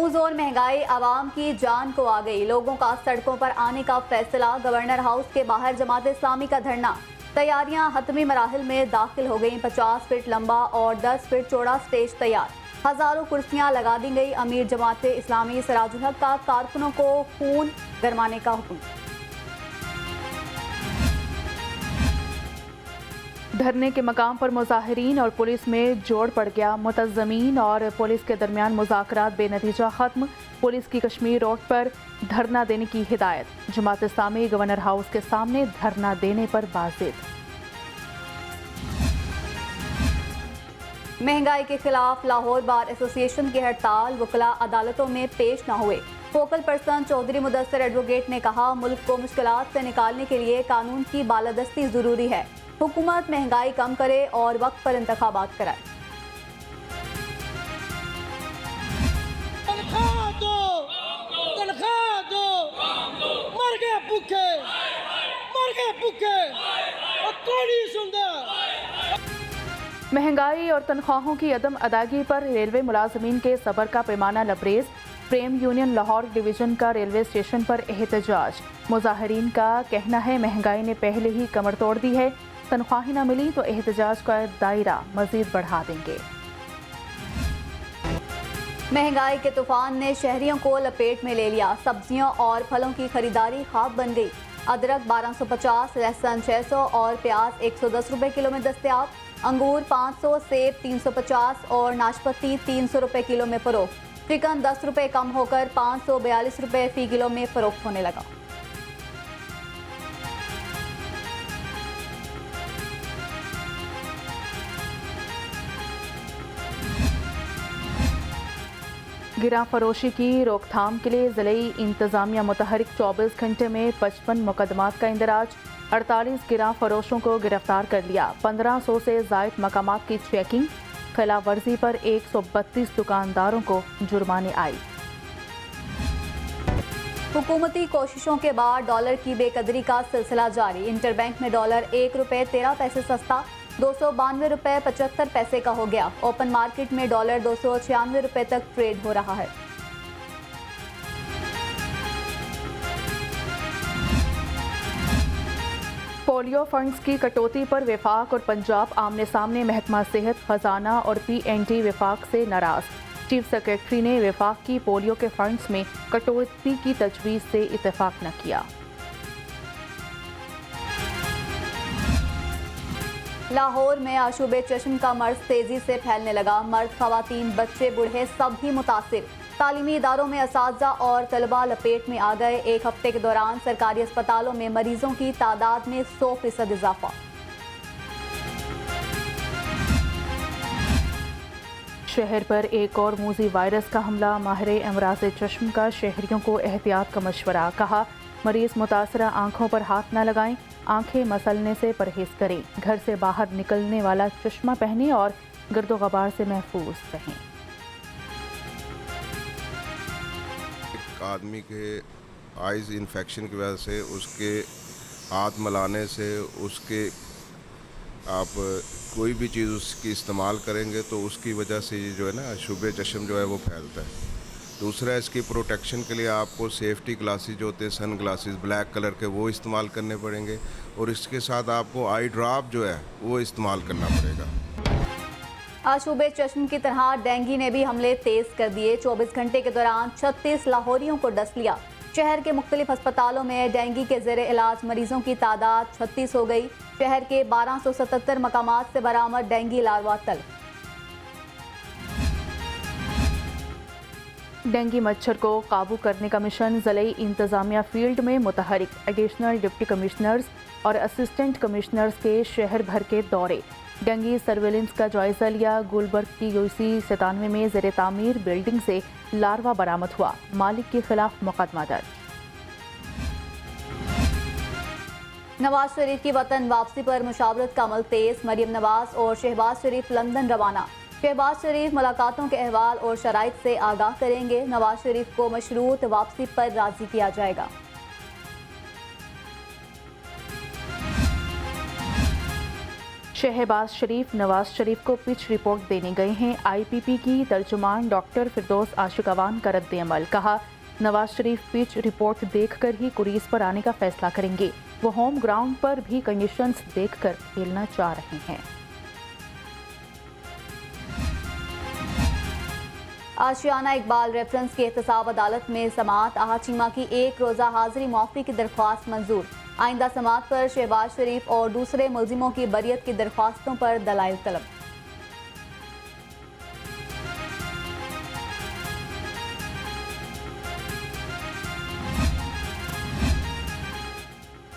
मुंह जोर महंगाई आवाम की जान को आ गई। लोगों का सड़कों पर आने का फैसला। गवर्नर हाउस के बाहर जमात इस्लामी का धरना। तैयारियां हतमी मराहिल में दाखिल हो गई। 50 फीट लंबा और 10 फीट चौड़ा स्टेज तैयार। हजारों कुर्सियां लगा दी गई। अमीर जमात इस्लामी सिराजुल हक का कारकुनों को खून गरमाने का हुक्म। धरने के मकाम पर मुजाहिरीन और पुलिस में जोड़ पड़ गया। मुतज़्ज़मीन और पुलिस के दरमियान मुज़ाकरात बेनतीजा खत्म। पुलिस की कश्मीर रोड पर धरना देने की हिदायत। जमात इस्लामी गवर्नर हाउस के सामने धरना देने पर बाज़िद। महंगाई के खिलाफ लाहौर बार एसोसिएशन की हड़ताल। वकला अदालतों में पेश न हुए। Focal person Chaudhry Mudassir advocate ने कहा, मुल्क को मुश्किलात से निकालने के लिए कानून की बालादस्ती जरूरी है। हुकूमत महंगाई कम करे और वक्त पर इंतखाबात कराए। तनख्वाह दो, तनख्वाह दो, मर गए भूखे, मर गए भूखे, और कोई नहीं सुनता। महंगाई और तनख्वाहों की अदम अदायगी पर रेलवे मुलाजमीन के सब्र का पैमाना लबरेज। प्रेम यूनियन लाहौर डिवीजन का रेलवे स्टेशन पर एहतजाज। मुजाहिरीन का कहना है महंगाई ने पहले ही कमर तोड़ दी है, तनख्वाहें न मिली तो एहतजाज का दायरा मजीद बढ़ा देंगे। महंगाई के तूफान ने शहरियों को लपेट में ले लिया। सब्जियों और फलों की खरीदारी ख्वाब बन गई। अदरक 1250, लहसुन 600 और प्याज 110 रुपए किलो में दस्तयाब। अंगूर 500, सेब 350 और नाशपाती 300 रुपए किलो में फरोख्त। चिकन 10 रुपए कम होकर 542 रुपए फी किलो में फरोख्त होने लगा। गिरा फरोशी की रोकथाम के लिए ज़िले इंतज़ामिया मुतहरिक 24 घंटे में 55 मुकदमात का इंदराज। 48 गिरा फरोशों को गिरफ्तार कर लिया। 1500 से ज़ायद मकामात की चेकिंग। खिलाफ वर्जी पर 132 दुकानदारों को जुर्माने आई। हुकूमती कोशिशों के बाद डॉलर की बेकदरी का सिलसिला जारी। इंटरबैंक में डॉलर 1 रुपए 13 पैसे सस्ता 292 रुपए 75 पैसे का हो गया। ओपन मार्केट में डॉलर 296 रुपए तक ट्रेड हो रहा है। पोलियो फंड्स की कटौती पर वफाक और पंजाब आमने सामने। महकमा सेहत, खजाना और PND वफाक से नाराज। चीफ सेक्रेटरी ने वफाक की पोलियो के फंड्स में कटौती की तजवीज़ से इत्तेफाक न किया। लाहौर में आशूबे चश्म का मर्ज तेजी से फैलने लगा। मर्द, खवातीन, बच्चे, बूढ़े सभी मुतासिर। तालीमी इदारों में असातिज़ा और तलबा लपेट में आ गए। एक हफ्ते के दौरान सरकारी अस्पतालों में मरीजों की तादाद में 100% इजाफा। शहर पर एक और मूजी वायरस का हमला। माहिर अमराज चश्म का शहरियों को एहतियात का मशवरा। कहा, मरीज मुतासरा आंखों पर हाथ न लगाएं, आंखें मसलने से परहेज करें। घर से बाहर निकलने वाला चश्मा पहनें और गर्दो गबार से महफूज रहें। एक आदमी के आइज़ इन्फेक्शन की वजह से उसके हाथ मिलाने से उसके आप कोई भी चीज़ उसकी इस्तेमाल करेंगे तो उसकी वजह से ये जो है ना शुबे चश्म जो है वो फैलता है। दूसरा, इसकी प्रोटेक्शन के लिए आपको सेफ्टी ग्लासेस जो होते हैं, सन ग्लासेस ब्लैक कलर के, वो इस्तेमाल करने पड़ेंगे और इसके साथ आपको आई ड्रॉप जो है वो इस्तेमाल करना पड़ेगा। आशूबे चश्म की तरह डेंगू ने भी हमले तेज कर दिए। 24 घंटे के दौरान 36 लाहौरियों को डस लिया। शहर के मुख्तलिफ अस्पतालों में डेंगू के ज़ेरे इलाज मरीजों की तादाद 36 हो गई। शहर के 1277 मकामात से बरामद डेंगू लार्वा तल। डेंगू मच्छर को काबू करने का मिशन ज़िले इंतज़ामिया फील्ड में मुतहरिक। एडिशनल डिप्टी कमिश्नर्स और असिस्टेंट कमिश्नर्स के शहर भर के दौरे। डेंगू सर्वेलेंस का जायजा लिया। गुलबर्ग की UC 97 में ज़ेरे तामीर बिल्डिंग से लार्वा बरामद हुआ। मालिक के खिलाफ मुकदमा दर्ज। नवाज शरीफ की वतन वापसी पर मुशावरत का अमल तेज। मरियम नवाज और शहबाज शरीफ लंदन रवाना। शहबाज शरीफ मुलाकातों के अहवाल और शराइत से आगाह करेंगे। नवाज शरीफ को मशरूत वापसी पर राजी किया जाएगा। शहबाज शरीफ नवाज शरीफ को पिच रिपोर्ट देने गए हैं। IPP की तर्जुमान डॉक्टर फिरदौस आशिकवान का रद्द अमल। कहा, नवाज शरीफ पिच रिपोर्ट देखकर ही क्रीज पर आने का फैसला करेंगे। वो होम ग्राउंड पर भी कंडीशंस देखकर खेलना चाह रहे हैं। आशियाना इकबाल रेफरेंस की एहतसाब अदालत में समाअत। आहा चीमा की 1 रोज़ा हाजिरी मुआफ़ी की दरख्वास्त मंजूर। आइंदा समाअत पर शहबाज शरीफ और दूसरे मुलजिमों की बरियत की दरख्वास्तों पर दलाइल तलब।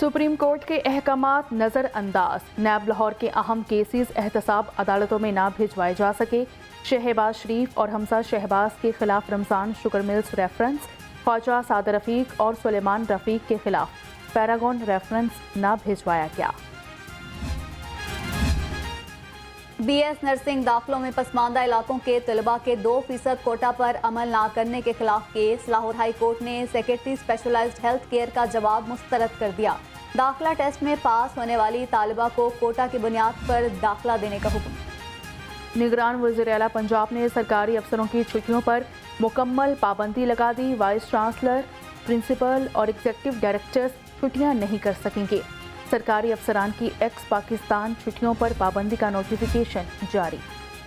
सुप्रीम कोर्ट के अहकामात नज़रअंदाज। नैब लाहौर के अहम केसेस एहतसाब अदालतों में ना भिजवाए जा सके। शहबाज शरीफ और हमजा शहबाज के खिलाफ Ramzan sugar mills reference, Khawaja Saad Rafique और सुलेमान रफीक के खिलाफ पैरागॉन रेफरेंस ना भिजवाया गया। BS नर्सिंग दाखिलों में पसमानदा इलाकों के तलबा के 2% कोटा पर अमल ना करने के खिलाफ केस। लाहौर हाई कोर्ट ने सेक्रेटरी स्पेशलाइज्ड हेल्थ केयर का जवाब मुस्तरद कर दिया। दाखिला टेस्ट में पास होने वाली तालिबा को कोटा की बुनियाद पर दाखिला देने का हुक्म। निगरान वज़ीर आला पंजाब ने सरकारी अफसरों की छुट्टियों पर मुकम्मल पाबंदी लगा दी। वाइस चांसलर, प्रिंसिपल और एग्जीक्यूटिव डायरेक्टर्स छुट्टियां नहीं कर सकेंगे। सरकारी अफसरान की एक्स पाकिस्तान छुट्टियों पर पाबंदी का नोटिफिकेशन जारी।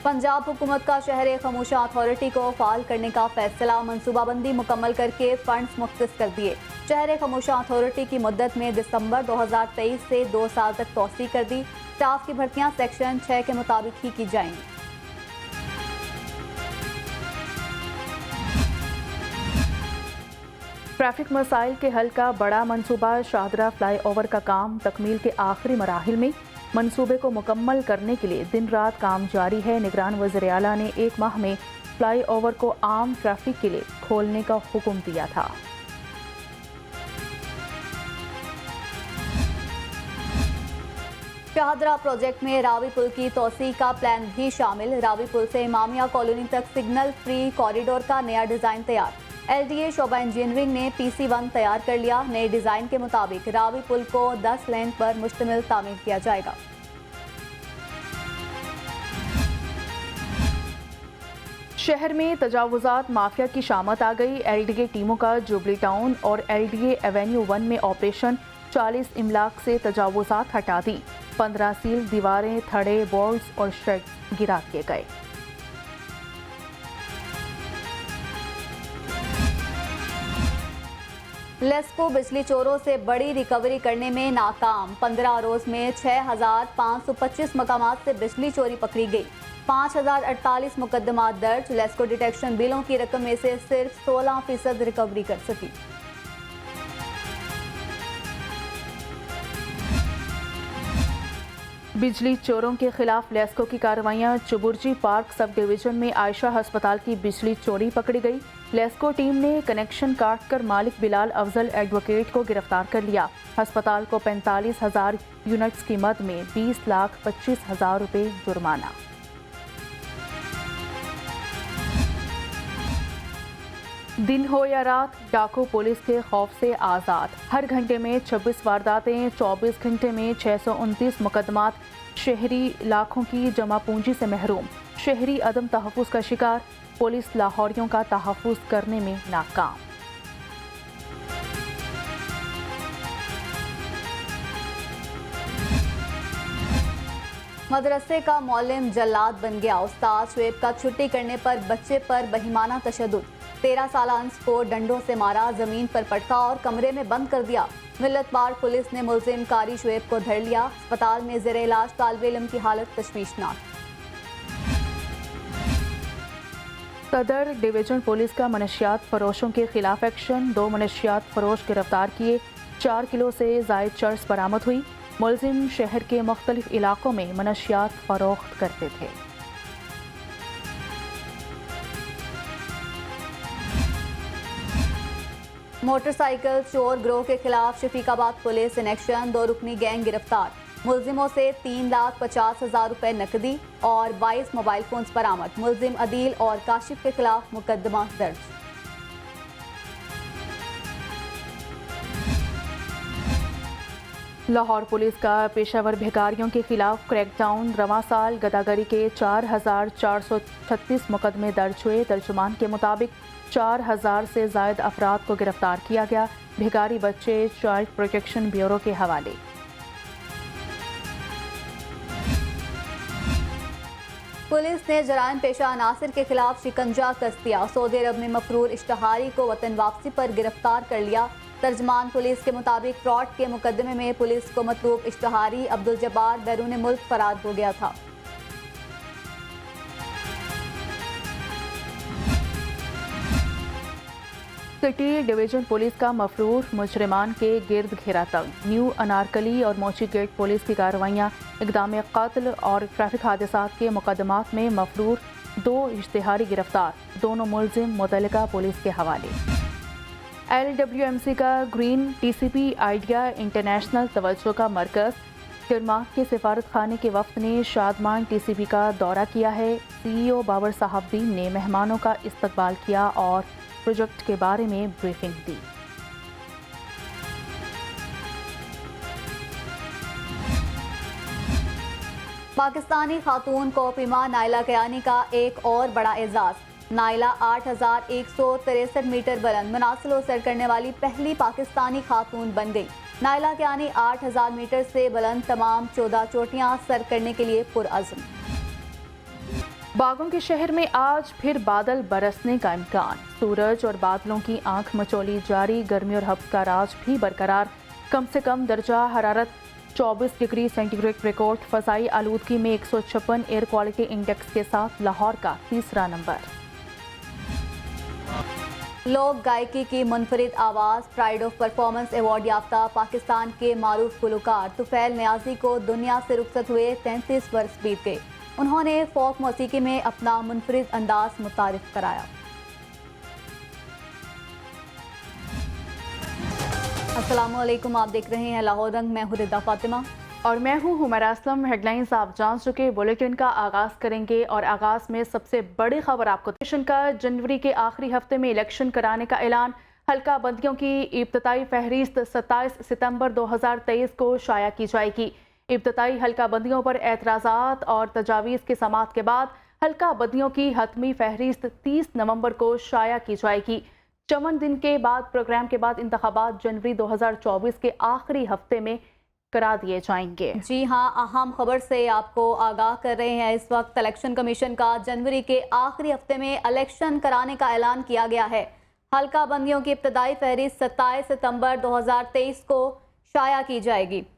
पंजाब हुकूमत का शहर खमोशा अथॉरिटी को फाल करने का फैसला। मनसूबाबंदी मुकम्मल करके फंड्स मुख्तस कर दिए। शहर खमोशा अथॉरिटी की मुद्दत में दिसंबर 2023 से 2 साल तक तोसी कर दी। स्टाफ की भर्तियां सेक्शन 6 के मुताबिक ही की जाएंगी। ट्रैफिक मसाइल के हल का बड़ा मंसूबा। शाहदरा फ्लाईओवर का काम तकमील के आखिरी मराहिल में। मंसूबे को मुकम्मल करने के लिए दिन रात काम जारी है। निगरान वज़ीर आला ने 1 माह में फ्लाईओवर को आम ट्रैफिक के लिए खोलने का हुक्म दिया था। शाहदरा प्रोजेक्ट में रावी पुल की तोसी का प्लान भी शामिल। रावी पुल से इमामिया कॉलोनी तक सिग्नल फ्री कॉरिडोर का नया डिजाइन तैयार। LDA शोबा इंजीनियरिंग ने PC1 तैयार कर लिया। नए डिजाइन के मुताबिक रावी पुल को 10 लेन पर मुश्तमिल तामीर किया जाएगा। शहर में तजावुजात माफिया की शामत आ गई। LDA टीमों का जुबली टाउन और LDA एवेन्यू 1 में ऑपरेशन। 40 इमलाक से तजावुजात हटा दी। 15 सील दीवारें, थड़े, बोर्ड्स और शेड गिरा दिए गए। लेस्को बिजली चोरों से बड़ी रिकवरी करने में नाकाम। 15 रोज में 6525 मकामात से बिजली चोरी पकड़ी गई। 5048 मुकदमा दर्ज। लेस्को डिटेक्शन बिलों की रकम में से सिर्फ 16% रिकवरी कर सकी। बिजली चोरों के खिलाफ लेस्को की कार्रवाइयां। चुबुर्जी पार्क सब डिवीजन में आयशा अस्पताल की बिजली चोरी पकड़ी गई। लेस्को टीम ने कनेक्शन काटकर मालिक बिलाल अफजल एडवोकेट को गिरफ्तार कर लिया। अस्पताल को 45,000 यूनिट्स की मद में 20,25,000 रुपए जुर्माना। दिन हो या रात, डाकू पुलिस के खौफ से आज़ाद। हर घंटे में 26 वारदातें, 24 घंटे में 629 मुकदमात। शहरी लाखों की जमा पूंजी से महरूम। शहरी अदम तहफ़्फ़ुज़ का शिकार। पुलिस लाहौरियों का तहफ़्फ़ुज़ करने में नाकाम। मदरसे का मौलिम जल्लाद बन गया। उस्ताद शुएब का छुट्टी करने पर बच्चे पर बहिमाना तशद्दुद। 13 साल अंस को डंडों से मारा, जमीन पर पटका और कमरे में बंद कर दिया। मिल्लत बार पुलिस ने मुलजिम कारी शुएब को धर लिया। अस्पताल में ज़ेरे इलाज तालिब इल्म की हालत तशवीशनाक। सदर डिवीजन पुलिस का मनशियात फरोशों के खिलाफ एक्शन। 2 मनशियात फरोश गिरफ्तार किए। 4 किलो से जायद चर्स बरामद हुई। मुलजिम शहर के मुख्तलिफ इलाकों में मनशियात फरोख्त करते थे। मोटरसाइकिल चोर गिरोह के खिलाफ शफीकाबाद पुलिस इन एक्शन। 2 रुकनी गैंग गिरफ्तार। मुलजिमों से 3,50,000 रुपए नकदी और 22 मोबाइल फोन्स बरामद। मुलजिम अदील और काशिफ के खिलाफ मुकदमा दर्ज। लाहौर पुलिस का पेशावर भिखारियों के खिलाफ क्रैकडाउन। रवां साल गदागरी के 4,436 मुकदमे दर्ज हुए। तर्जुमान के मुताबिक 4,000 से ज़ायद अफराद को गिरफ्तार किया गया। भिखारी बच्चे चाइल्ड प्रोटेक्शन ब्यूरो के हवाले। पुलिस ने जराइम पेशा अनासिर के खिलाफ शिकंजा कस दिया। सऊदी अरब में मफरूर इश्तहारी को वतन वापसी पर गिरफ्तार कर लिया। तर्जमान पुलिस के मुताबिक फ्रॉड के मुकदमे में पुलिस को मतलूब इश्तहारी अब्दुल जब्बार बैरून मुल्क फरार हो गया था। सिटी डिवीजन पुलिस का मफरूर मुजरिमान के गिर्द घेरा तंग। न्यू अनारकली और मोची गेट पुलिस की कार्रवाइयाँ इक़दाम कत्ल और ट्रैफिक हादसात के मुकदमात में मफरूर 2 इश्तिहारी गिरफ्तार। दोनों मुलजिम मुतल्लिका पुलिस के हवाले। LWMC का ग्रीन TCP आइडिया इंटरनेशनल तवज्जो का मरकज़। किरमाक के सिफारत खाने के वक्त ने शादमान TCP का दौरा किया है। CEO बाबर साहबदीन ने मेहमानों का इस्तकबाल किया और प्रोजेक्ट के बारे में ब्रीफिंग दी। पाकिस्तानी खातून कोहिमा नाइला कयानी का एक और बड़ा एजाज। नाइला 8,163 मीटर बुलंद मुनासिल सर करने वाली पहली पाकिस्तानी खातून बन गई। नाइला कयानी 8,000 मीटर से बुलंद तमाम 14 चोटियां सर करने के लिए पुरअज़्म। बागों के शहर में आज फिर बादल बरसने का इम्कान। सूरज और बादलों की आंख मचोली जारी। गर्मी और हब्स का राज भी बरकरार। कम से कम दर्जा हरारत 24 डिग्री सेंटीग्रेड रिकॉर्ड। फ़ज़ाई आलूदगी में 156 एयर क्वालिटी इंडेक्स के साथ लाहौर का तीसरा नंबर। लोक गायकी की मुनफरिद आवाज़। प्राइड ऑफ परफॉर्मेंस अवार्ड याफ्ता पाकिस्तान के मारूफ गुलकार तुफैल नियाजी को दुनिया से रुखसत हुए 33 वर्ष बीत गए। उन्होंने फोक मौसीकी में अपना मुनफरिद अंदाज मुतारिफ कराया। अस्सलामुअलैकुम, आप देख रहे हैं लाहौर रंग। मैं हूं रिदा फातिमा और मैं हूं हुमैरा असलम। हेडलाइंस आप जान चुके। बुलेटिन का आगाज करेंगे और आगाज में सबसे बड़ी खबर आपको इलेक्शन का। जनवरी के आखिरी हफ्ते में इलेक्शन कराने का ऐलान। हल्का बंदियों की इब्तदाई फहरिस्त 27 सितंबर 2023 को शाया की जाएगी। इब्तदाई हल्का बंदियों पर एतराज़ात और तजावीज़ की समाअत के बाद हल्का बंदियों की हतमी फहरिस्त 30 नवंबर को शाया की जाएगी। 54 दिन के बाद प्रोग्राम के बाद इंतखाबात जनवरी 2024 के आखिरी हफ्ते में करा दिए जाएंगे। जी हाँ, अहम खबर से आपको आगाह कर रहे हैं। इस वक्त इलेक्शन कमीशन का जनवरी के आखिरी हफ्ते में इलेक्शन कराने का ऐलान किया गया है। हल्का बंदियों की इब्तदाई फहरिस्त 27 सितंबर 2023 को शाया की जाएगी।